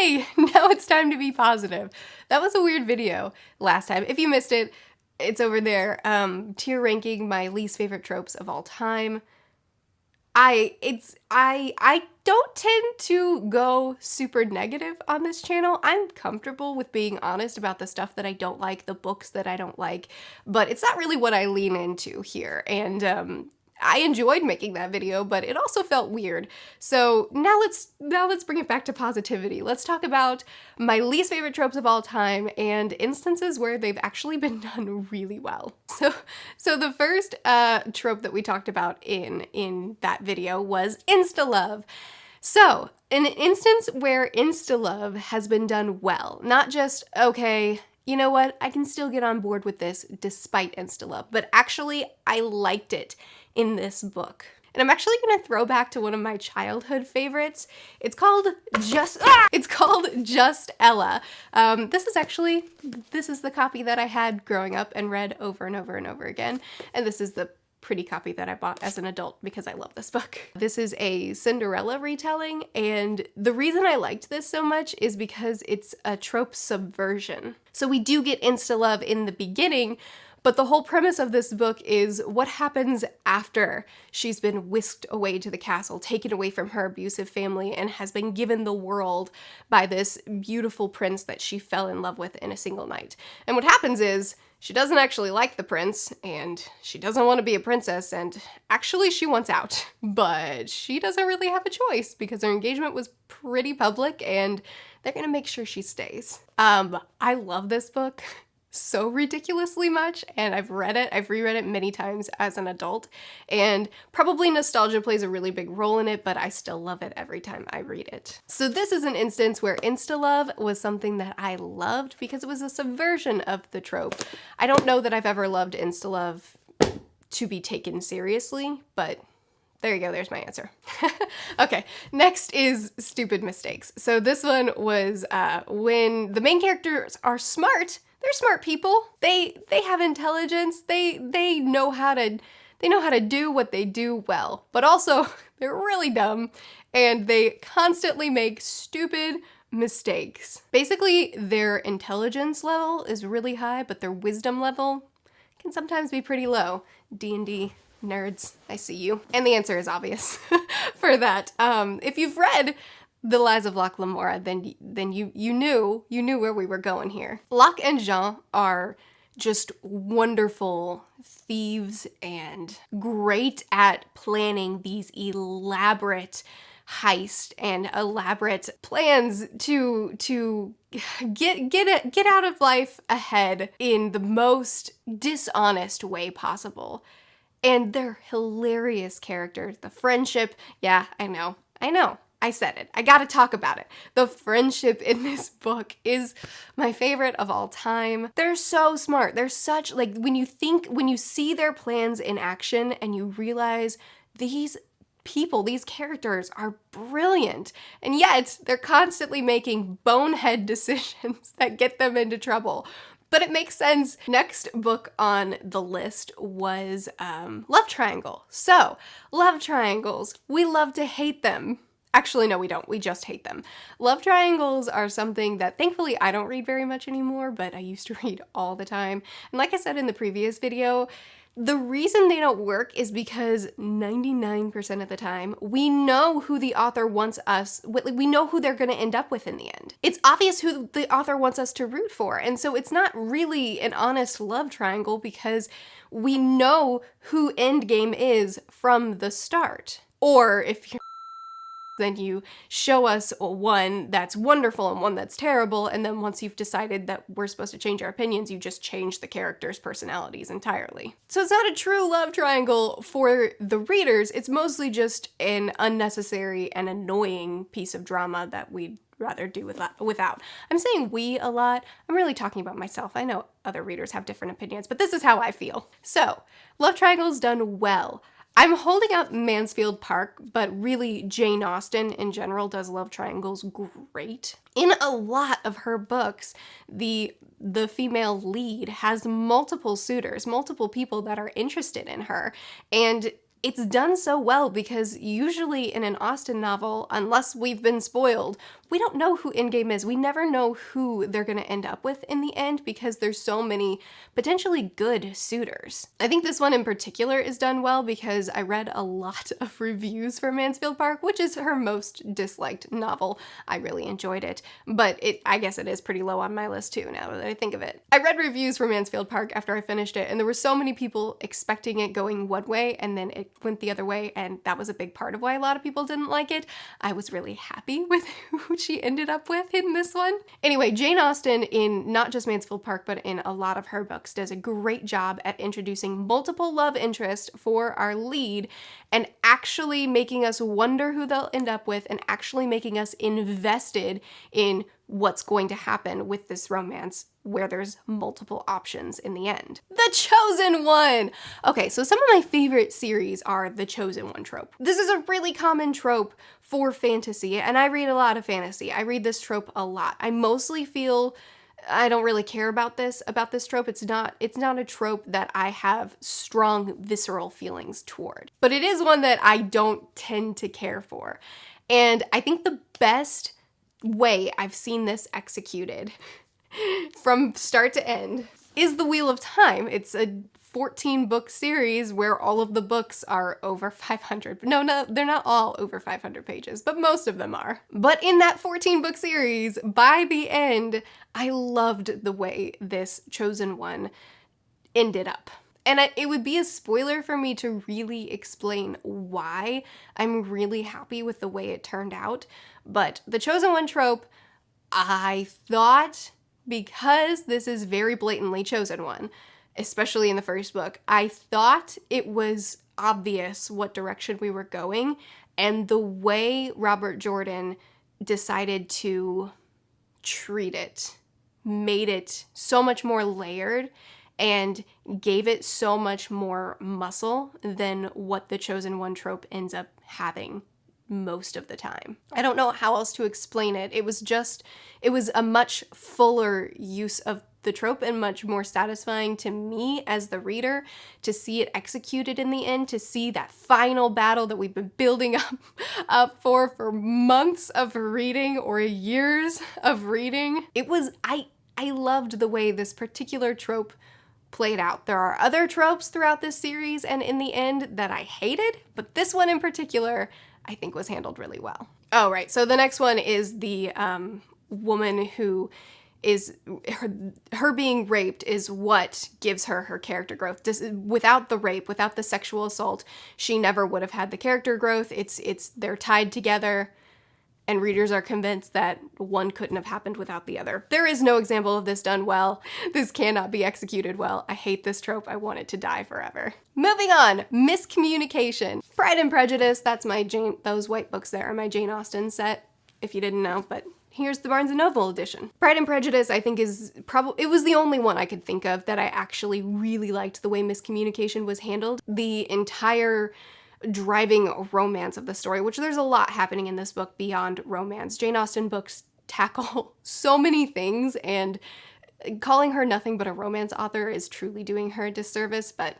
Yay! Now it's time to be positive. That was a weird video last time. If you missed it, it's over there. Tier ranking my least favorite tropes of all time. I don't tend to go super negative on this channel. I'm comfortable with being honest about the stuff that I don't like, the books that I don't like, but it's not really what I lean into here. And I enjoyed making that video, but it also felt weird. So now let's bring it back to positivity. Let's talk about my least favorite tropes of all time and instances where they've actually been done really well. So the first trope that we talked about in that video was insta-love. So, an instance where insta-love has been done well, not just, okay, you know what, I can still get on board with this despite insta-love, but actually I liked it in this book. And I'm actually gonna throw back to one of my childhood favorites. It's called Just Ella. This is the copy that I had growing up and read over and over and over again. And this is the pretty copy that I bought as an adult because I love this book. This is a Cinderella retelling, and the reason I liked this so much is because it's a trope subversion. So we do get insta-love in the beginning, but the whole premise of this book is what happens after she's been whisked away to the castle, taken away from her abusive family, and has been given the world by this beautiful prince that she fell in love with in a single night. And what happens is she doesn't actually like the prince, and she doesn't want to be a princess, and actually she wants out. But she doesn't really have a choice because her engagement was pretty public, and they're gonna make sure she stays. I love this book so ridiculously much, and I've reread it many times as an adult, and probably nostalgia plays a really big role in it, but I still love it every time I read it. So this is an instance where insta-love was something that I loved because it was a subversion of the trope. I don't know that I've ever loved insta-love to be taken seriously, but there you go, there's my answer. Okay, next is stupid mistakes. So this one was when the main characters are smart. They're smart people. They have intelligence. They know how to do what they do well. But also, they're really dumb, and they constantly make stupid mistakes. Basically, their intelligence level is really high, but their wisdom level can sometimes be pretty low. D&D nerds, I see you. And the answer is obvious for that. If you've read The Lies of Locke Lamora, then you knew where we were going here. Locke and Jean are just wonderful thieves and great at planning these elaborate heists and elaborate plans to get out of life ahead in the most dishonest way possible. And they're hilarious characters. The friendship, yeah, I know. I said it. I gotta talk about it. The friendship in this book is my favorite of all time. They're so smart. They're such, like, when you see their plans in action and you realize these people, these characters are brilliant, and yet they're constantly making bonehead decisions that get them into trouble. But it makes sense. Next book on the list was Love Triangle. So, love triangles. We love to hate them. Actually, no, we don't. We just hate them. Love triangles are something that thankfully I don't read very much anymore, but I used to read all the time. And like I said in the previous video, the reason they don't work is because 99% of the time, we know who the author wants us, we know who they're gonna end up with in the end. It's obvious who the author wants us to root for, and so it's not really an honest love triangle because we know who Endgame is from the start. Or if you're then you show us one that's wonderful and one that's terrible, and then once you've decided that we're supposed to change our opinions, you just change the characters' personalities entirely. So it's not a true love triangle for the readers, it's mostly just an unnecessary and annoying piece of drama that we'd rather do without. I'm saying we a lot, I'm really talking about myself. I know other readers have different opinions, but this is how I feel. So, love triangle's done well. I'm holding up Mansfield Park, but really Jane Austen in general does love triangles great. In a lot of her books, the female lead has multiple suitors, multiple people that are interested in her, and it's done so well because usually in an Austen novel, unless we've been spoiled, we don't know who Endgame is. We never know who they're going to end up with in the end because there's so many potentially good suitors. I think this one in particular is done well because I read a lot of reviews for Mansfield Park, which is her most disliked novel. I really enjoyed it, but I guess it is pretty low on my list too now that I think of it. I read reviews for Mansfield Park after I finished it, and there were so many people expecting it going one way and then it went the other way, and that was a big part of why a lot of people didn't like it. I was really happy with who she ended up with in this one. Anyway, Jane Austen, in not just Mansfield Park, but in a lot of her books, does a great job at introducing multiple love interests for our lead and actually making us wonder who they'll end up with and actually making us invested in what's going to happen with this romance where there's multiple options in the end. The Chosen One! Okay, so some of my favorite series are the Chosen One trope. This is a really common trope for fantasy, and I read a lot of fantasy. I read this trope a lot. I mostly feel I don't really care about this trope. It's not a trope that I have strong visceral feelings toward. But it is one that I don't tend to care for. And I think the best way I've seen this executed from start to end is The Wheel of Time. It's a 14-book series where all of the books are over 500. No, they're not all over 500 pages, but most of them are. But in that 14-book series, by the end, I loved the way this Chosen One ended up. And it would be a spoiler for me to really explain why I'm really happy with the way it turned out. But the Chosen One trope, I thought, because this is very blatantly Chosen One, especially in the first book, I thought it was obvious what direction we were going, and the way Robert Jordan decided to treat it made it so much more layered and gave it so much more muscle than what the Chosen One trope ends up having most of the time. I don't know how else to explain it. It was a much fuller use of the trope and much more satisfying to me as the reader to see it executed in the end, to see that final battle that we've been building up for months of reading or years of reading. I loved the way this particular trope played out. There are other tropes throughout this series and in the end that I hated, but this one in particular I think was handled really well. Oh, right. So the next one is the woman who is, her being raped is what gives her her character growth. Without the rape, without the sexual assault, she never would have had the character growth. They're tied together, and readers are convinced that one couldn't have happened without the other. There is no example of this done well. This cannot be executed well. I hate this trope. I want it to die forever. Moving on, miscommunication. Pride and Prejudice, those white books there are my Jane Austen set, if you didn't know, but here's the Barnes & Noble edition. Pride and Prejudice, I think, it was the only one I could think of that I actually really liked the way miscommunication was handled. The entire driving romance of the story, which there's a lot happening in this book beyond romance. Jane Austen books tackle so many things, and calling her nothing but a romance author is truly doing her a disservice, but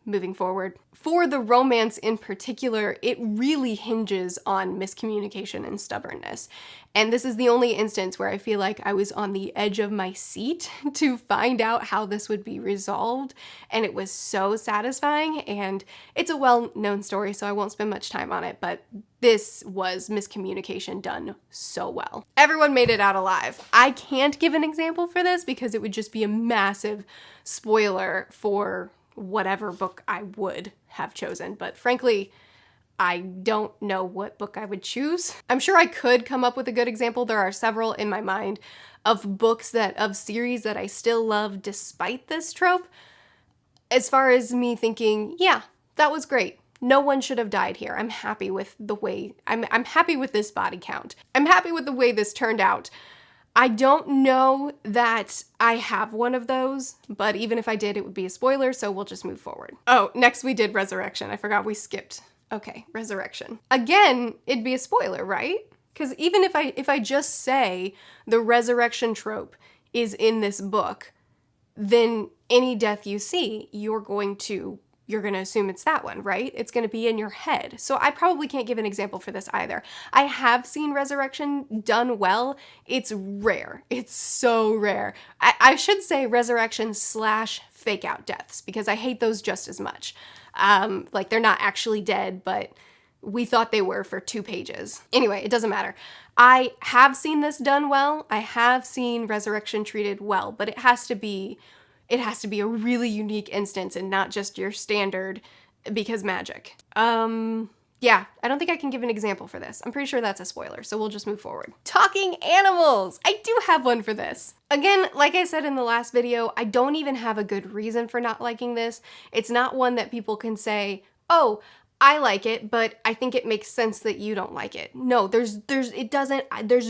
moving forward. For the romance in particular, it really hinges on miscommunication and stubbornness. And this is the only instance where I feel like I was on the edge of my seat to find out how this would be resolved. And it was so satisfying, and it's a well-known story, so I won't spend much time on it, but this was miscommunication done so well. Everyone made it out alive. I can't give an example for this because it would just be a massive spoiler for whatever book I would have chosen, but frankly, I don't know what book I would choose. I'm sure I could come up with a good example. There are several in my mind of series that I still love despite this trope. As far as me thinking, yeah, that was great. No one should have died here. I'm happy with the way, I'm happy with this body count. I'm happy with the way this turned out. I don't know that I have one of those, but even if I did, it would be a spoiler, so we'll just move forward. Oh, next we did Resurrection. I forgot we skipped. Okay, Resurrection. Again, it'd be a spoiler, right? Because even if I just say the resurrection trope is in this book, then any death you see, you're going to you're going to assume it's that one, right? It's going to be in your head. So I probably can't give an example for this either. I have seen resurrection done well. It's rare. It's so rare. I should say resurrection / fake out deaths, because I hate those just as much. Like, they're not actually dead, but we thought they were for 2 pages. Anyway, it doesn't matter. I have seen this done well. I have seen resurrection treated well, but it has to be a really unique instance and not just your standard because magic. Yeah, I don't think I can give an example for this. I'm pretty sure that's a spoiler, so we'll just move forward. Talking animals! I do have one for this. Again, like I said in the last video, I don't even have a good reason for not liking this. It's not one that people can say, oh, I like it, but I think it makes sense that you don't like it. No, there's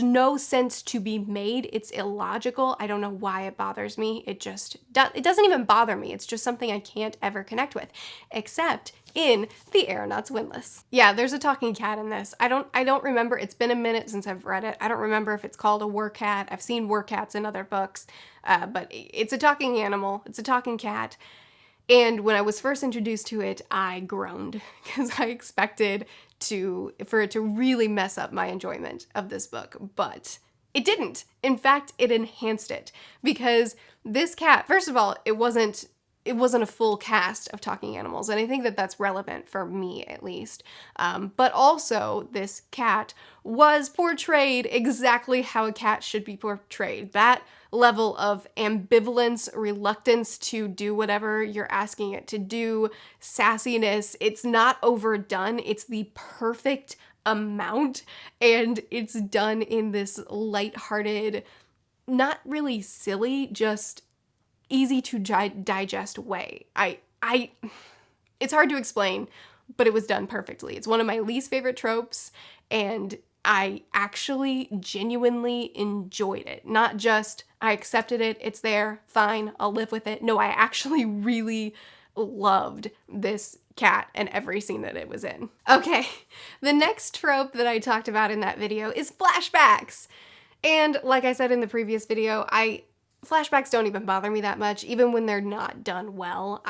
no sense to be made. It's illogical. I don't know why it bothers me. It doesn't even bother me. It's just something I can't ever connect with, except in The Aeronauts Windlass. Yeah, there's a talking cat in this. I don't remember. It's been a minute since I've read it. I don't remember if it's called a wercat. I've seen wercats in other books, but it's a talking animal. It's a talking cat. And when I was first introduced to it, I groaned because I expected for it to really mess up my enjoyment of this book, but it didn't. In fact, it enhanced it, because this cat, first of all, it wasn't a full cast of talking animals, and I think that that's relevant for me at least. But also, this cat was portrayed exactly how a cat should be portrayed. That level of ambivalence, reluctance to do whatever you're asking it to do, sassiness, it's not overdone, it's the perfect amount, and it's done in this lighthearted, not really silly, just easy to digest way. It's hard to explain, but it was done perfectly. It's one of my least favorite tropes, and I actually genuinely enjoyed it. Not just, I accepted it, it's there, fine, I'll live with it. No, I actually really loved this cat and every scene that it was in. Okay, the next trope that I talked about in that video is flashbacks. And like I said in the previous video, flashbacks don't even bother me that much. Even when they're not done well,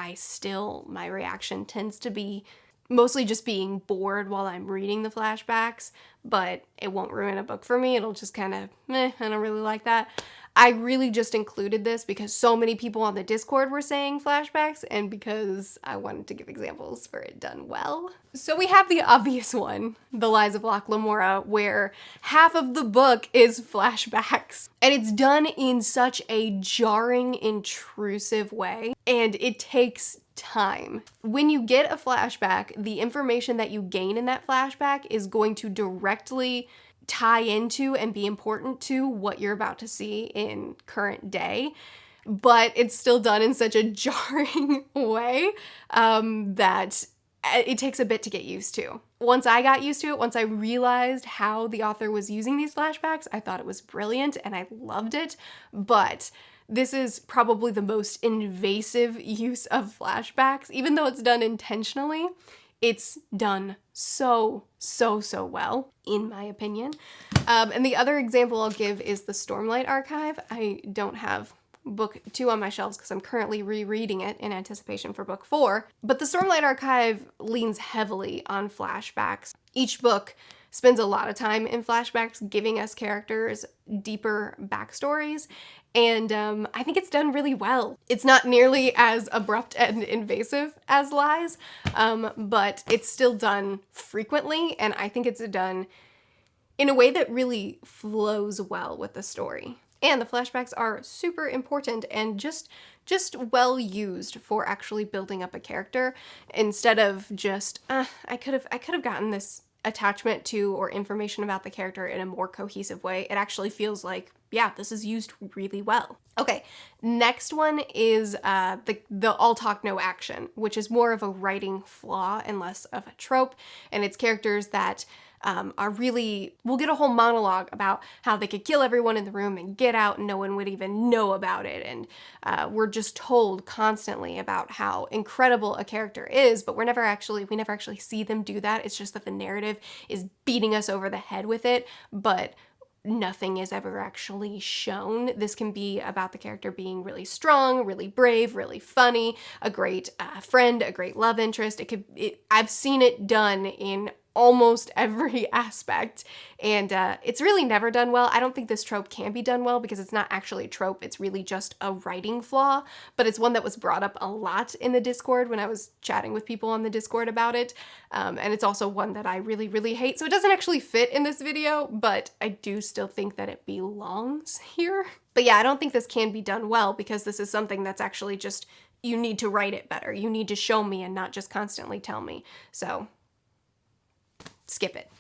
my reaction tends to be mostly just being bored while I'm reading the flashbacks, but it won't ruin a book for me. It'll just kind of, I don't really like that. I really just included this because so many people on the Discord were saying flashbacks, and because I wanted to give examples for it done well. So we have the obvious one, The Lies of Locke Lamora, where half of the book is flashbacks. And it's done in such a jarring, intrusive way, and it takes time. When you get a flashback, the information that you gain in that flashback is going to directly tie into and be important to what you're about to see in current day, but it's still done in such a jarring way that it takes a bit to get used to. Once I got used to it, once I realized how the author was using these flashbacks, I thought it was brilliant and I loved it, but this is probably the most invasive use of flashbacks. Even though it's done intentionally, it's done so well, in my opinion. And the other example I'll give is the Stormlight Archive. I don't have book 2 on my shelves because I'm currently rereading it in anticipation for book 4. But the Stormlight Archive leans heavily on flashbacks. Each book spends a lot of time in flashbacks, giving us characters deeper backstories, and I think it's done really well. It's not nearly as abrupt and invasive as Lies, but it's still done frequently, and I think it's done in a way that really flows well with the story. And the flashbacks are super important and just well used for actually building up a character, instead of just, I could have gotten this attachment to or information about the character in a more cohesive way. It actually feels like, yeah, this is used really well. Okay, next one is the all talk, no action, which is more of a writing flaw and less of a trope, and it's characters that we'll get a whole monologue about how they could kill everyone in the room and get out and no one would even know about it. And we're just told constantly about how incredible a character is, but we never actually see them do that. It's just that the narrative is beating us over the head with it. But nothing is ever actually shown. This can be about the character being really strong, really brave, really funny, a great friend, a great love interest. I've seen it done in almost every aspect, and it's really never done well. I don't think this trope can be done well because it's not actually a trope, it's really just a writing flaw, but it's one that was brought up a lot in the Discord when I was chatting with people on the Discord about it, and it's also one that I really, really hate, so it doesn't actually fit in this video, but I do still think that it belongs here. But yeah, I don't think this can be done well because this is something that's actually just, you need to write it better, you need to show me and not just constantly tell me, so skip it.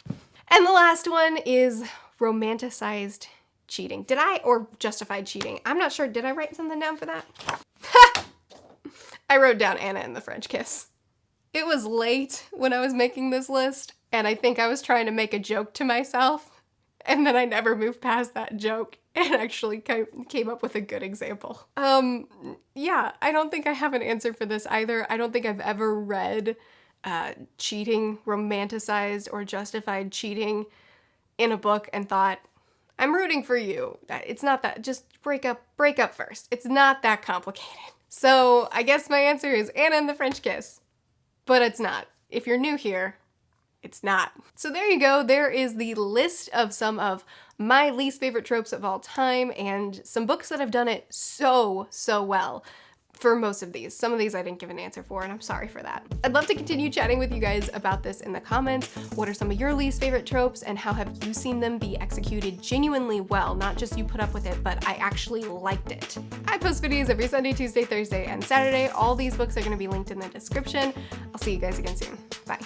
And the last one is romanticized cheating. Or justified cheating. I'm not sure, did I write something down for that? I wrote down Anna and the French Kiss. It was late when I was making this list, and I think I was trying to make a joke to myself, and then I never moved past that joke and actually came up with a good example. Yeah, I don't think I have an answer for this either. I don't think I've ever read cheating, romanticized or justified cheating in a book and thought, I'm rooting for you. It's not that, just break up first. It's not that complicated. So I guess my answer is Anna and the French Kiss, but it's not. If you're new here, it's not. So there you go. There is the list of some of my least favorite tropes of all time and some books that have done it so well. For most of these. Some of these I didn't give an answer for, and I'm sorry for that. I'd love to continue chatting with you guys about this in the comments. What are some of your least favorite tropes, and how have you seen them be executed genuinely well? Not just you put up with it, but I actually liked it. I post videos every Sunday, Tuesday, Thursday, and Saturday. All these books are going to be linked in the description. I'll see you guys again soon. Bye.